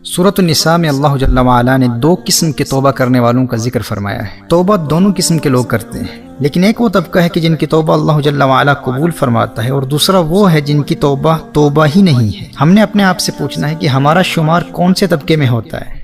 سورۃ النساء میں اللہ جل وعلا نے دو قسم کے توبہ کرنے والوں کا ذکر فرمایا ہے۔ توبہ دونوں قسم کے لوگ کرتے ہیں، لیکن ایک وہ طبقہ ہے کہ جن کی توبہ اللہ جل وعلا قبول فرماتا ہے، اور دوسرا وہ ہے جن کی توبہ ہی نہیں ہے۔ ہم نے اپنے آپ سے پوچھنا ہے کہ ہمارا شمار کون سے طبقے میں ہوتا ہے۔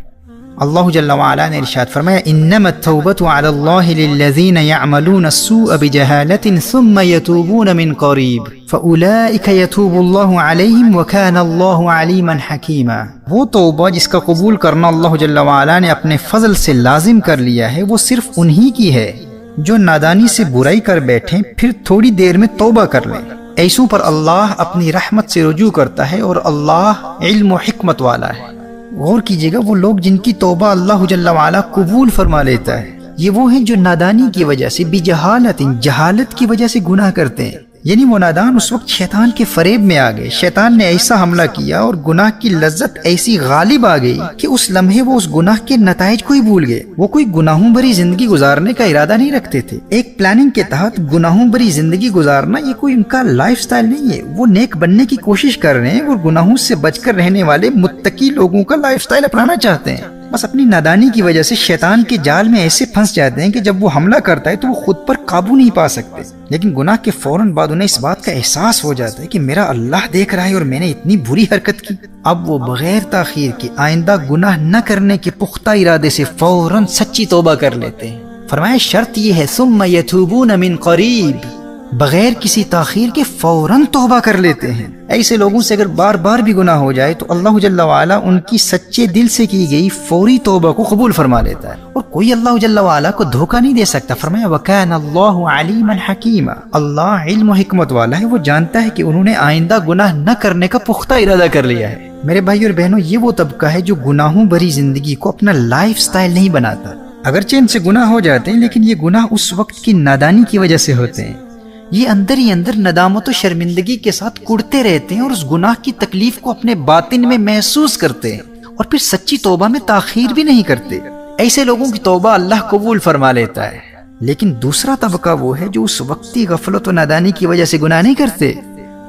اللہ جل وعلا نے ارشاد فرمایا انما التوبۃ علی اللہ للذین یعملون السوء بجہالۃ ثم یتوبون من قریب فاولئک یتوب اللہ علیہم وکان اللہ علیما حکیما۔ وہ توبہ جس کا قبول کرنا اللہ جل وعلا نے اپنے فضل سے لازم کر لیا ہے، وہ صرف انہی کی ہے جو نادانی سے برائی کر بیٹھیں پھر تھوڑی دیر میں توبہ کر لیں۔ ایسوں پر اللہ اپنی رحمت سے رجوع کرتا ہے، اور اللہ علم و حکمت والا ہے۔ غور کیجئے گا، وہ لوگ جن کی توبہ اللہ جل وعلا قبول فرما لیتا ہے، یہ وہ ہیں جو نادانی کی وجہ سے جہالت کی وجہ سے گناہ کرتے ہیں۔ یعنی وہ نادان اس وقت شیطان کے فریب میں آ گئے، شیطان نے ایسا حملہ کیا اور گناہ کی لذت ایسی غالب آ گئی کہ اس لمحے وہ اس گناہ کے نتائج کو ہی بھول گئے۔ وہ کوئی گناہوں بھری زندگی گزارنے کا ارادہ نہیں رکھتے تھے۔ ایک پلاننگ کے تحت گناہوں بھری زندگی گزارنا یہ کوئی ان کا لائف سٹائل نہیں ہے۔ وہ نیک بننے کی کوشش کر رہے ہیں اور گناہوں سے بچ کر رہنے والے متقی لوگوں کا لائف سٹائل اپنانا چاہتے ہیں۔ بس اپنی نادانی کی وجہ سے شیطان کے جال میں ایسے پھنس جاتے ہیں کہ جب وہ حملہ کرتا ہے تو وہ خود پر قابو نہیں پا سکتے، لیکن گناہ کے فوراً بعد انہیں اس بات کا احساس ہو جاتا ہے کہ میرا اللہ دیکھ رہا ہے اور میں نے اتنی بری حرکت کی۔ اب وہ بغیر تاخیر کے آئندہ گناہ نہ کرنے کے پختہ ارادے سے فوراً سچی توبہ کر لیتے ہیں۔ فرمایا شرط یہ ہے ثم یتوبون من قریب، بغیر کسی تاخیر کے فوراً توبہ کر لیتے ہیں۔ ایسے لوگوں سے اگر بار بار بھی گناہ ہو جائے تو اللہ جل وعلا ان کی سچے دل سے کی گئی فوری توبہ کو قبول فرما لیتا ہے، اور کوئی اللہ جل وعلا کو دھوکہ نہیں دے سکتا۔ فرمایا وَكَانَ اللَّهُ عَلِيمًا حَكِيمًا، اللہ علم و حکمت والا ہے، وہ جانتا ہے کہ انہوں نے آئندہ گناہ نہ کرنے کا پختہ ارادہ کر لیا ہے۔ میرے بھائی اور بہنوں، یہ وہ طبقہ ہے جو گناہوں بھری زندگی کو اپنا لائف سٹائل نہیں بناتا۔ اگرچہ ان سے گناہ ہو جاتے ہیں، لیکن یہ گناہ اس وقت کی نادانی کی وجہ سے ہوتے ہیں۔ یہ اندر ہی اندر ندامت و شرمندگی کے ساتھ کڑتے رہتے ہیں اور اس گناہ کی تکلیف کو اپنے باطن میں محسوس کرتے ہیں، اور پھر سچی توبہ میں تاخیر بھی نہیں کرتے۔ ایسے لوگوں کی توبہ اللہ قبول فرما لیتا ہے۔ لیکن دوسرا طبقہ وہ ہے جو اس وقتی غفلت و نادانی کی وجہ سے گناہ نہیں کرتے،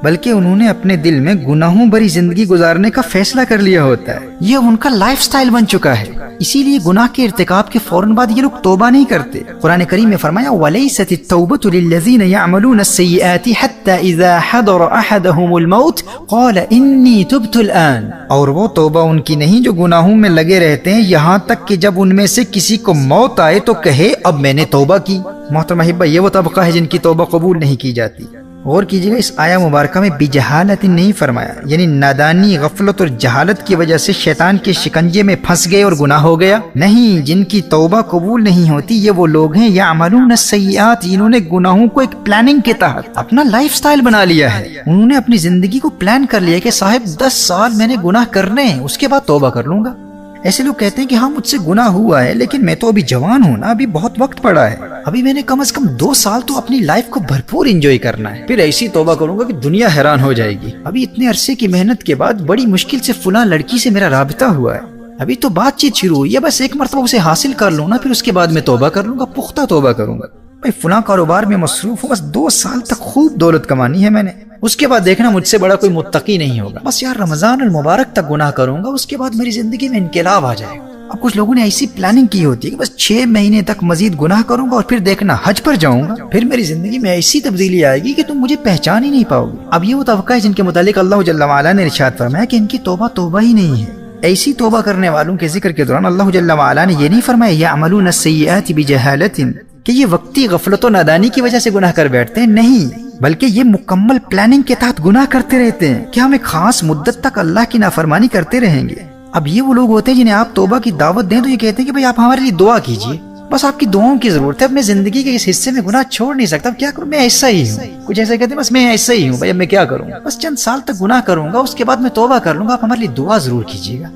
بلکہ انہوں نے اپنے دل میں گناہوں بھری زندگی گزارنے کا فیصلہ کر لیا ہوتا ہے۔ یہ ان کا لائف سٹائل بن چکا ہے، اسی لیے گناہ کے ارتکاب کے فوراً بعد یہ لوگ توبہ نہیں کرتے۔ قرآن کریم میں فرمایا وَلَيْسَتِ التَّوْبَةُ لِلَّذِينَ يَعْمَلُونَ السَّيِّئَاتِ حَتَّى إِذَا حَضَرَ أَحَدَهُمُ الْمَوْتُ قَالَ إِنِّي تُبْتُ الْآنَ، اور وہ توبہ ان کی نہیں جو گناہوں میں لگے رہتے ہیں یہاں تک کہ جب ان میں سے کسی کو موت آئے تو کہے اب میں نے توبہ کی۔ محترم احبہ، یہ وہ طبقہ ہے جن کی توبہ قبول نہیں کی جاتی۔ غور کیجیے گا، اس آیہ مبارکہ میں بجہالت نہیں فرمایا، یعنی نادانی، غفلت اور جہالت کی وجہ سے شیطان کے شکنجے میں پھنس گئے اور گناہ ہو گیا۔ نہیں، جن کی توبہ قبول نہیں ہوتی یہ وہ لوگ ہیں یعملون السیئات، جنہوں نے گناہوں کو ایک پلاننگ کے تحت اپنا لائف سٹائل بنا لیا ہے۔ انہوں نے اپنی زندگی کو پلان کر لیا کہ صاحب 10 سال میں نے گناہ کرنے ہیں، اس کے بعد توبہ کر لوں گا۔ ایسے لوگ کہتے ہیں کہ ہاں مجھ سے گناہ ہوا ہے، لیکن میں تو ابھی جوان ہوں نا، ابھی بہت وقت پڑا ہے، ابھی میں نے کم از کم 2 سال تو اپنی لائف کو بھرپور انجوائے کرنا ہے، پھر ایسی توبہ کروں گا کہ دنیا حیران ہو جائے گی۔ ابھی اتنے عرصے کی محنت کے بعد بڑی مشکل سے فلاں لڑکی سے میرا رابطہ ہوا ہے، ابھی تو بات چیت شروع ہوئی ہے، بس ایک مرتبہ اسے حاصل کر لوں نا، پھر اس کے بعد میں توبہ کر لوں گا، پختہ توبہ کروں گا۔ بھائی فلاں کاروبار میں مصروف ہوں، بس 2 سال تک خوب دولت کمانی ہے میں نے، اس کے بعد دیکھنا مجھ سے بڑا کوئی متقی نہیں ہوگا، بس یار رمضان المبارک تک گناہ کروں گا، اس کے بعد میری زندگی میں انقلاب آ جائے گا۔ اب کچھ لوگوں نے ایسی پلاننگ کی ہوتی ہے کہ بس 6 مہینے تک مزید گناہ کروں گا اور پھر دیکھنا حج پر جاؤں گا، پھر میری زندگی میں ایسی تبدیلی آئے گی کہ تم مجھے پہچان ہی نہیں پاؤ گے۔ اب یہ وہ طبقہ ہے جن کے متعلق اللہ جل وعلا نے ارشاد فرمایا کہ ان کی توبہ ہی نہیں ہے۔ ایسی توبہ کرنے والوں کے ذکر کے دوران اللہ جل وعلا نے یہ نہیں فرمایا یعملون السیئات بجہالۃ کہ یہ وقتی غفلت و نادانی کی وجہ سے گناہ کر بیٹھتے ہیں، نہیں، بلکہ یہ مکمل پلاننگ کے تحت گناہ کرتے رہتے ہیں کہ ہم ایک خاص مدت تک اللہ کی نافرمانی کرتے رہیں گے۔ اب یہ وہ لوگ ہوتے ہیں جنہیں آپ توبہ کی دعوت دیں تو یہ کہتے ہیں کہ بھئی آپ ہمارے لیے دعا کیجیے، بس آپ کی دعاؤں کی ضرورت ہے، اب میں زندگی کے اس حصے میں گناہ چھوڑ نہیں سکتا، اب کیا کروں، میں ایسا ہی ہوں۔ کچھ ایسا کہتے ہیں بس میں ایسا ہی ہوں بھائی، اب میں کیا کروں، بس چند سال تک گناہ کروں گا، اس کے بعد میں توبہ کر لوں گا، آپ ہمارے لیے دعا ضرور کیجیے گا۔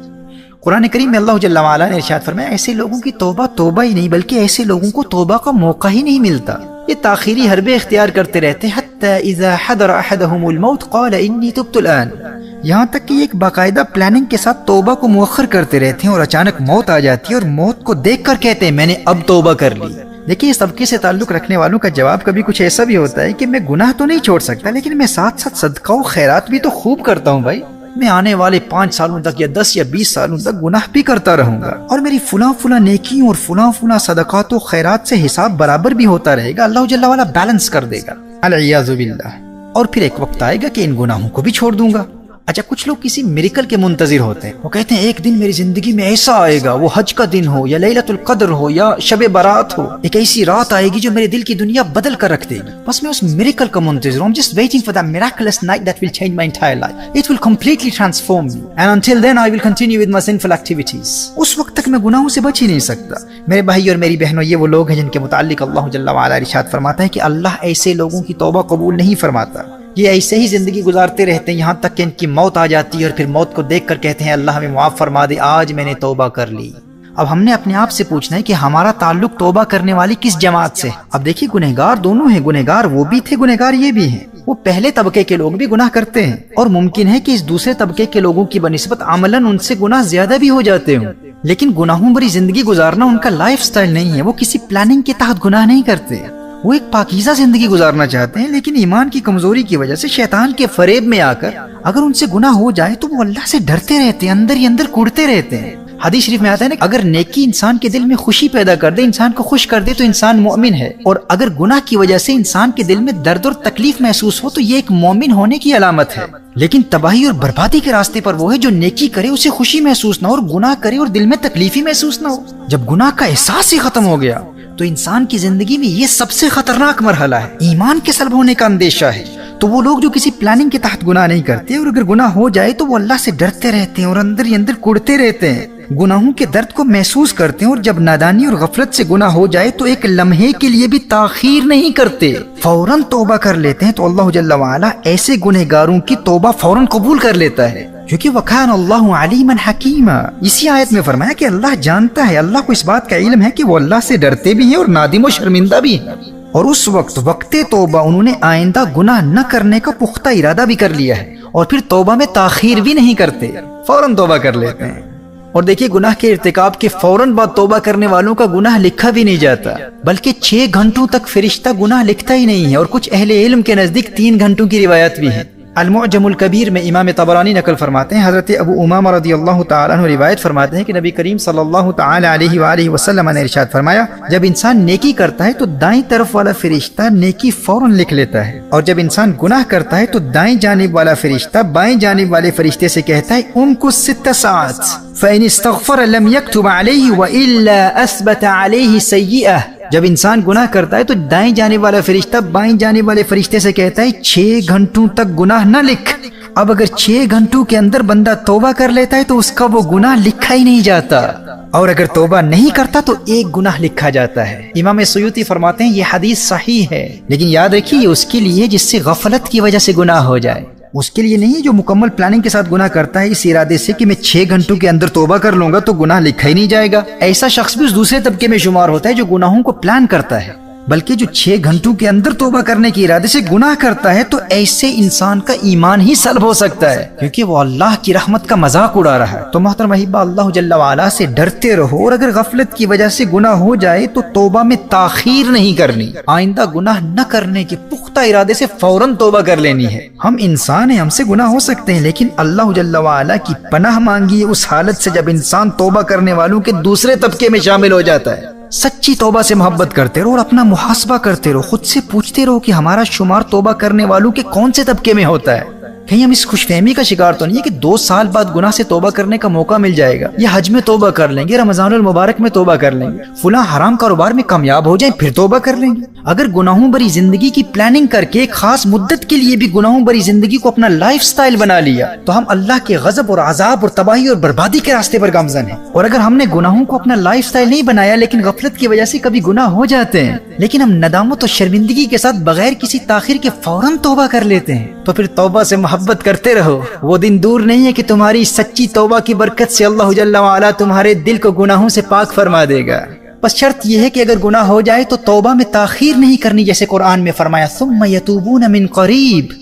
قرآن کریم میں اللہ جل وعلا نے ارشاد فرمایا ایسے لوگوں کی توبہ ہی نہیں، بلکہ ایسے لوگوں کو توبہ کا موقع ہی نہیں ملتا، یہ تاخیری حربے اختیار کرتے رہتے ہیں۔ حتی اذا حضر احدهم الموت قال انی تبت الان، یہاں تک کہ یہ ایک باقاعدہ پلاننگ کے ساتھ توبہ کو مؤخر کرتے رہتے ہیں، اور اچانک موت آ جاتی ہے اور موت کو دیکھ کر کہتے ہیں میں نے اب توبہ کر لی۔ دیکھیے اس طبقے سے تعلق رکھنے والوں کا جواب کبھی کچھ ایسا بھی ہوتا ہے کہ میں گناہ تو نہیں چھوڑ سکتا، لیکن میں ساتھ ساتھ صدقہ و خیرات بھی تو خوب کرتا ہوں بھائی، میں آنے والے 5 سالوں تک یا 10 یا 20 سالوں تک گناہ بھی کرتا رہوں گا، اور میری فلاں نیکیوں اور فلاں صدقات و خیرات سے حساب برابر بھی ہوتا رہے گا، اللہ جل وعلا بیلنس کر دے گا، العیاذ باللہ۔ اور پھر ایک وقت آئے گا کہ ان گناہوں کو بھی چھوڑ دوں گا۔ اچھا، کچھ لوگ کسی میریکل کے منتظر ہوتے ہیں، وہ کہتے ہیں ایک دن میری زندگی میں ایسا آئے گا، وہ حج کا دن ہو یا لیلۃ القدر ہو یا شب برات ہو، ایک ایسی رات آئے گی جو میرے دل کی دنیا بدل کر رکھ دے گی، بس میں اس میریکل کا منتظر ہوں۔ I'm just waiting for that miraculous night that will change my entire life. It will completely transform me. And until then I will continue with my sinful activities. اس وقت تک میں گناہوں سے بچ ہی نہیں سکتا۔ میرے بھائی اور میری بہنوں، یہ وہ لوگ ہیں جن کے متعلق اللہ جل وعلا ارشاد فرماتا ہے کہ اللہ ایسے لوگوں کی توبہ قبول نہیں فرماتا، یہ ایسے ہی زندگی گزارتے رہتے ہیں یہاں تک کہ ان کی موت آ جاتی ہے، اور پھر موت کو دیکھ کر کہتے ہیں اللہ ہمیں معاف فرما دے، آج میں نے توبہ کر لی۔ اب ہم نے اپنے آپ سے پوچھنا ہے کہ ہمارا تعلق توبہ کرنے والی کس جماعت سے؟ اب دیکھیے، گنہگار دونوں ہیں، گنہگار وہ بھی تھے، گنہگار یہ بھی ہیں۔ وہ پہلے طبقے کے لوگ بھی گناہ کرتے ہیں، اور ممکن ہے کہ اس دوسرے طبقے کے لوگوں کی بنسبت عملاً ان سے گناہ زیادہ بھی ہو جاتے ہوں، لیکن گناہوں بھری زندگی گزارنا ان کا لائف سٹائل نہیں ہے، وہ کسی پلاننگ کے تحت گناہ نہیں کرتے، وہ ایک پاکیزہ زندگی گزارنا چاہتے ہیں، لیکن ایمان کی کمزوری کی وجہ سے شیطان کے فریب میں آ کر اگر ان سے گناہ ہو جائے تو وہ اللہ سے ڈرتے رہتے ہیں، اندر ہی اندر کوڑتے رہتے ہیں۔ حدیث شریف میں آتا ہے نا، اگر نیکی انسان کے دل میں خوشی پیدا کر دے، انسان کو خوش کر دے تو انسان مومن ہے، اور اگر گناہ کی وجہ سے انسان کے دل میں درد اور تکلیف محسوس ہو تو یہ ایک مومن ہونے کی علامت ہے۔ لیکن تباہی اور بربادی کے راستے پر وہ ہے جو نیکی کرے اسے خوشی محسوس نہ ہو، اور گناہ کرے اور دل میں تکلیف ہی محسوس نہ ہو۔ جب گناہ کا احساس ہی ختم ہو گیا تو انسان کی زندگی میں یہ سب سے خطرناک مرحلہ ہے، ایمان کے سلب ہونے کا اندیشہ ہے۔ تو وہ لوگ جو کسی پلاننگ کے تحت گناہ نہیں کرتے، اور اگر گناہ ہو جائے تو وہ اللہ سے ڈرتے رہتے ہیں اور اندر ہی اندر کوڑتے رہتے ہیں، گناہوں کے درد کو محسوس کرتے ہیں، اور جب نادانی اور غفلت سے گناہ ہو جائے تو ایک لمحے کے لیے بھی تاخیر نہیں کرتے، فوراً توبہ کر لیتے ہیں۔ تو اللہ جل وعلا ایسے گنہگاروں کی توبہ فوراً قبول کر لیتا ہے، کیونکہ وَكَانَ اللَّهُ عَلِيمًا حَكِيمًا۔ اسی آیت میں فرمایا کہ اللہ جانتا ہے، اللہ کو اس بات کا علم ہے کہ وہ اللہ سے ڈرتے بھی ہیں اور نادم و شرمندہ بھی ہیں، اور اس وقت توبہ انہوں نے آئندہ گناہ نہ کرنے کا پختہ ارادہ بھی کر لیا ہے، اور پھر توبہ میں تاخیر بھی نہیں کرتے، فوراً توبہ کر لیتے ہیں۔ اور دیکھیے، گناہ کے ارتکاب کے فوراً بعد توبہ کرنے والوں کا گناہ لکھا بھی نہیں جاتا، بلکہ 6 گھنٹوں تک فرشتہ گناہ لکھتا ہی نہیں ہے، اور کچھ اہل علم کے نزدیک 3 گھنٹوں کی روایت بھی ہے۔ المعجم الکبیر میں امام طبرانی نقل فرماتے ہیں، حضرت ابو امامہ رضی اللہ تعالیٰ عنہ روایت فرماتے ہیں کہ نبی کریم صلی اللہ تعالیٰ علیہ وآلہ وسلم نے ارشاد فرمایا، جب انسان نیکی کرتا ہے تو دائیں طرف والا فرشتہ نیکی فوراً لکھ لیتا ہے، اور جب انسان گناہ کرتا ہے تو دائیں جانب والا فرشتہ بائیں جانب والے فرشتے سے کہتا ہے امکث 6 ساعات فإن استغفر لم يكتب عليه وإلا أثبت عليه سيئة۔ جب انسان گناہ کرتا ہے تو دائیں جانب والا فرشتہ بائیں جانب والے فرشتے سے کہتا ہے 6 گھنٹوں تک گناہ نہ لکھ۔ اب اگر 6 گھنٹوں کے اندر بندہ توبہ کر لیتا ہے تو اس کا وہ گناہ لکھا ہی نہیں جاتا، اور اگر توبہ نہیں کرتا تو 1 گناہ لکھا جاتا ہے۔ امام سیوطی فرماتے ہیں یہ حدیث صحیح ہے، لیکن یاد رکھیے یہ اس کے لیے جس سے غفلت کی وجہ سے گناہ ہو جائے، اس کے لیے نہیں جو مکمل پلاننگ کے ساتھ گناہ کرتا ہے اس ارادے سے کہ میں 6 گھنٹوں کے اندر توبہ کر لوں گا تو گناہ لکھا ہی نہیں جائے گا۔ ایسا شخص بھی اس دوسرے طبقے میں شمار ہوتا ہے جو گناہوں کو پلان کرتا ہے، بلکہ جو 6 گھنٹوں کے اندر توبہ کرنے کے ارادے سے گناہ کرتا ہے تو ایسے انسان کا ایمان ہی سلب ہو سکتا ہے، کیونکہ وہ اللہ کی رحمت کا مذاق اڑا رہا ہے۔ تو محترم احبہ، اللہ جل وعلا سے ڈرتے رہو، اور اگر غفلت کی وجہ سے گناہ ہو جائے تو توبہ میں تاخیر نہیں کرنی، آئندہ گناہ نہ کرنے کے پختہ ارادے سے فوراً توبہ کر لینی ہے۔ ہم انسان ہیں، ہم سے گناہ ہو سکتے ہیں، لیکن اللہ جل وعلا کی پناہ مانگی اس حالت سے جب انسان توبہ کرنے والوں کے دوسرے طبقے میں شامل ہو جاتا ہے۔ سچی توبہ سے محبت کرتے رہو اور اپنا محاسبہ کرتے رہو، خود سے پوچھتے رہو کہ ہمارا شمار توبہ کرنے والوں کے کون سے طبقے میں ہوتا ہے۔ کہیں ہم اس خوش فہمی کا شکار تو نہیں ہے کہ 2 سال بعد گناہ سے توبہ کرنے کا موقع مل جائے گا، یا حج میں توبہ کر لیں گے، رمضان المبارک میں توبہ کر لیں گے، فلاں حرام کاروبار میں کامیاب ہو جائیں پھر توبہ کر لیں گے۔ اگر گناہوں بری زندگی کی پلاننگ کر کے ایک خاص مدت کے لیے بھی گناہوں بری زندگی کو اپنا لائف سٹائل بنا لیا تو ہم اللہ کے غضب اور عذاب اور تباہی اور بربادی کے راستے پر گامزن ہیں۔ اور اگر ہم نے گناہوں کو اپنا لائف سٹائل نہیں بنایا لیکن غفلت کی وجہ سے کبھی گناہ ہو جاتے ہیں، لیکن ہم ندامت اور شرمندگی کے ساتھ بغیر کسی تاخیر کے فوراً توبہ کر لیتے ہیں، تو پھر توبہ سے محبت کرتے رہو۔ وہ دن دور نہیں ہے کہ تمہاری سچی توبہ کی برکت سے اللہ جل وعلا تمہارے دل کو گناہوں سے پاک فرما دے گا۔ بس شرط یہ ہے کہ اگر گناہ ہو جائے تو توبہ میں تاخیر نہیں کرنی، جیسے قرآن میں فرمایا ثم یتوبون من قریب،